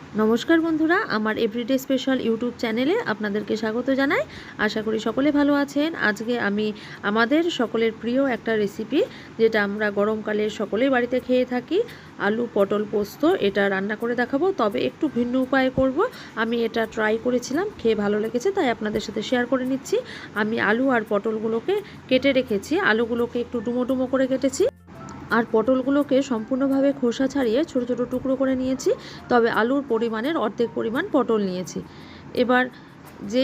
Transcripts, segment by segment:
नमस्कार बंधुरा आमार एवरीडे स्पेशल यूट्यूब चैनेले आपनादेरके स्वागत जानाई। आशा करी सकले भालो आछेन। आजके आमी आमादेर सकलेर प्रिय एकटा रेसिपि जेटा आमरा गरमकाले सकलेर बाड़ीते खेये थाकी आलू पटल पोस्त एटा रान्ना करे देखाबो। तबे एकटु भिन्न उपाये करब। आमी एटा ट्राई करेछिलाम, खेये भालो लेगेछे ताई आपनादेर साथे शेयार करे निচ্ছি। आमी आलू और पटलगुलोके केटे रेखेछि, आलूगुलोके एकटु डुमो डुमो करे केटेछि और पटलगुलोके सम्पूर्णभावे खोसा छाड़िए छोटो छोटो टुकरो करे निয়েছি। तबे आलूर परिमाणेर अर्धेक परिमाण पटल निয়েছি। एबार जे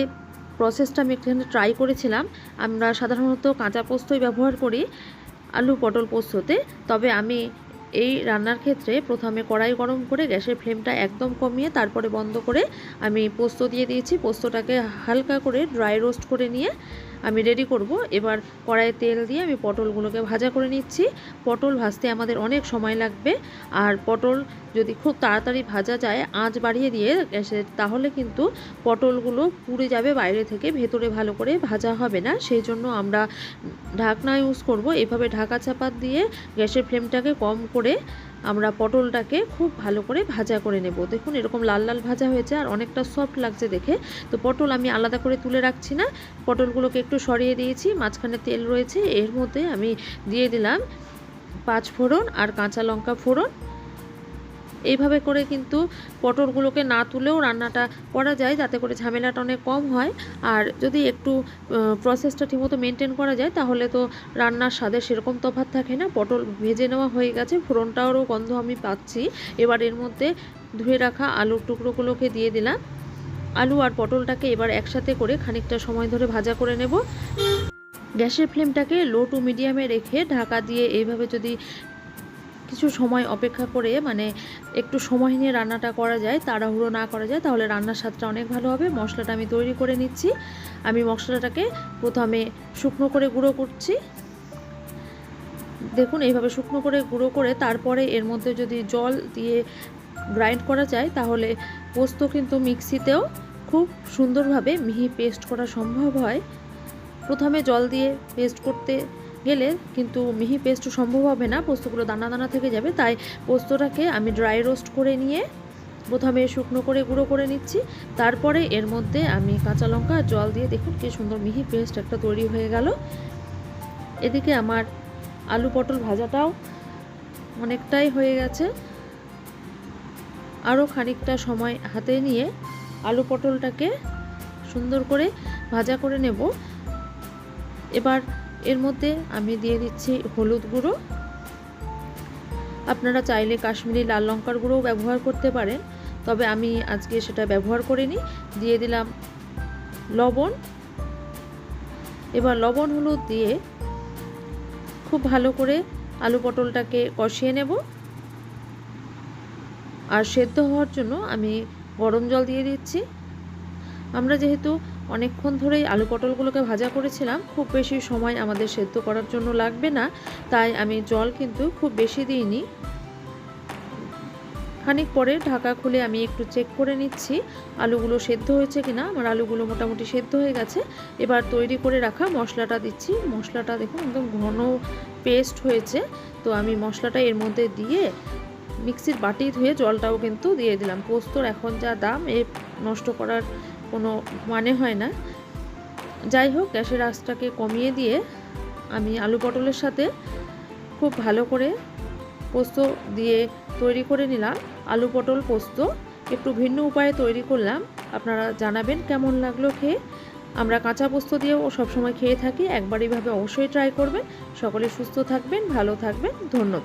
प्रसेसटा आमि एखाने ट्राई करेছিলাম, আমরা সাধারণত কাঁচা পোস্তই ব্যবহার করি आलू पटल पोस्तते। तबे आमि এই রান্নার ক্ষেত্রে প্রথমে কড়াই গরম করে গ্যাসের ফ্লেমটা একদম কমিয়ে তারপরে বন্ধ করে আমি পোস্ত দিয়ে দিয়েছি। পোস্তটাকে হালকা করে ড্রাই রোস্ট করে নিয়ে আমি রেডি করব। এবার কড়াইয়ে তেল দিয়ে আমি পটলগুলোকে ভাজা করে নিচ্ছি। পটল ভাজতে আমাদের অনেক সময় লাগবে, আর পটল যদি খুব তাড়াতাড়ি ভাজা যায় আঁচ বাড়িয়ে দিয়ে গ্যাসে, তাহলে কিন্তু পটলগুলো পুড়ে যাবে বাইরে থেকে, ভেতরে ভালো করে ভাজা হবে না। সেই জন্য আমরা ঢাকনা ইউজ করব। এভাবে ঢাকা চাপা দিয়ে গ্যাসের ফ্লেমটাকে কম করে আমরা পটলটাকে খুব ভালো করে ভাজা করে নেব। দেখুন এরকম লাল লাল ভাজা হয়েছে আর অনেকটা সফট লাগছে দেখে। তো পটল আমি আলাদা করে তুলে রাখছি না, পটলগুলোকে একটু সরিয়ে দিয়েছি। মাঝখানে তেল রয়েছে, এর মধ্যে আমি দিয়ে দিলাম 5 ফোড়ন আর কাঁচা লঙ্কা ফোড়ন। এইভাবে করে কিন্তু পটলগুলোকে না তুলেও রান্নাটা করা যায়, যাতে করে ঝামেলাটা অনেক কম হয়। আর যদি একটু প্রসেসটা ঠিকমতো মেনটেন করা যায় তাহলে তো রান্নার স্বাদে সেরকম তফাৎ থাকে না। পটল ভেজে নেওয়া হয়ে গেছে, ফোড়নটারও গন্ধ আমি পাচ্ছি। এবার এর মধ্যে ধুয়ে রাখা আলুর টুকরোগুলোকে দিয়ে দিলাম। আলু আর পটলটাকে এবার একসাথে করে খানিকটা সময় ধরে ভাজা করে নেব। গ্যাসের ফ্লেমটাকে লো টু মিডিয়ামে রেখে ঢাকা দিয়ে এইভাবে যদি কিছু সময় অপেক্ষা করে, মানে একটু সময় নিয়ে রান্নাটা করা যায়, তাড়াহুড়ো না করা যায়, তাহলে রান্নার স্বাদটা অনেক ভালো হবে। মশলাটা আমি তৈরি করে নিচ্ছি। আমি মশলাটাকে প্রথমে শুকনো করে গুঁড়ো করছি। দেখুন এইভাবে শুকনো করে গুঁড়ো করে তারপরে এর মধ্যে যদি জল দিয়ে গ্রাইন্ড করা যায় তাহলে পোস্ত কিন্তু মিক্সিতেও খুব সুন্দরভাবে মিহি পেস্ট করা সম্ভব হয়। প্রথমে জল দিয়ে পেস্ট করতে গেলে কিন্তু মিহি পেস্ট সম্ভব হবে না, পোস্তগুলো দানা দানা থেকে যাবে। তাই পোস্তটাকে আমি ড্রাই রোস্ট করে নিয়ে প্রথমে শুকনো করে গুঁড়ো করে নিচ্ছি। তারপরে এর মধ্যে আমি কাঁচা লঙ্কা জল দিয়ে, দেখুন কি সুন্দর মিহি পেস্ট একটা তৈরি হয়ে গেল। এদিকে আমার আলু পটল ভাজাটাও অনেকটাই হয়ে গেছে। আরও খানিকটা সময় হাতে নিয়ে আলু পটলটাকে সুন্দর করে ভাজা করে নেব। এবার এর মধ্যে আমি দিয়ে দিচ্ছি হলুদ গুঁড়ো। আপনারা চাইলে কাশ্মীরি লাল লঙ্কার গুঁড়োও ব্যবহার করতে পারেন, তবে আমি আজকে সেটা ব্যবহার করিনি। দিয়ে দিলাম লবণ। এবার লবণ হলুদ দিয়ে খুব ভালো করে আলু পটলটাকে কষিয়ে নেব। আর সেদ্ধ হওয়ার জন্য আমি গরম জল দিয়ে দিচ্ছি। আমরা যেহেতু অনেকক্ষণ ধরেই আলু পটলগুলোকে ভাজা করেছিলাম, খুব বেশি সময় আমাদের সেদ্ধ করার জন্য লাগবে না, তাই আমি জল কিন্তু খুব বেশি দিইনি। খানিক পরে ঢাকা খুলে আমি একটু চেক করে নিচ্ছি আলুগুলো সেদ্ধ হয়েছে কিনা। আমার আলুগুলো মোটামুটি সেদ্ধ হয়ে গেছে। এবার তৈরি করে রাখা মশলাটা দিচ্ছি। মশলাটা দেখুন একদম ঘন পেস্ট হয়েছে। তো আমি মশলাটা এর মধ্যে দিয়ে মিক্সির বাটি ধুয়ে জলটাও কিন্তু দিয়ে দিলাম। পোস্তর এখন যা দাম, এ নষ্ট করার কোনো মানে হয় না। যাই হোক, গ্যাসের আঁচটাকে কমিয়ে দিয়ে আমি আলু পটলের সাথে খুব ভালো করে পোস্ত দিয়ে তৈরি করে নিলাম। আলু পটল পোস্ত একটু ভিন্ন উপায়ে তৈরি করলাম, আপনারা জানাবেন কেমন লাগলো খেয়ে। আমরা কাঁচা পোস্ত দিয়েও সবসময় খেয়ে থাকি, একবার এইভাবে অবশ্যই ট্রাই করবেন। সকলে সুস্থ থাকবেন, ভালো থাকবেন, ধন্যবাদ।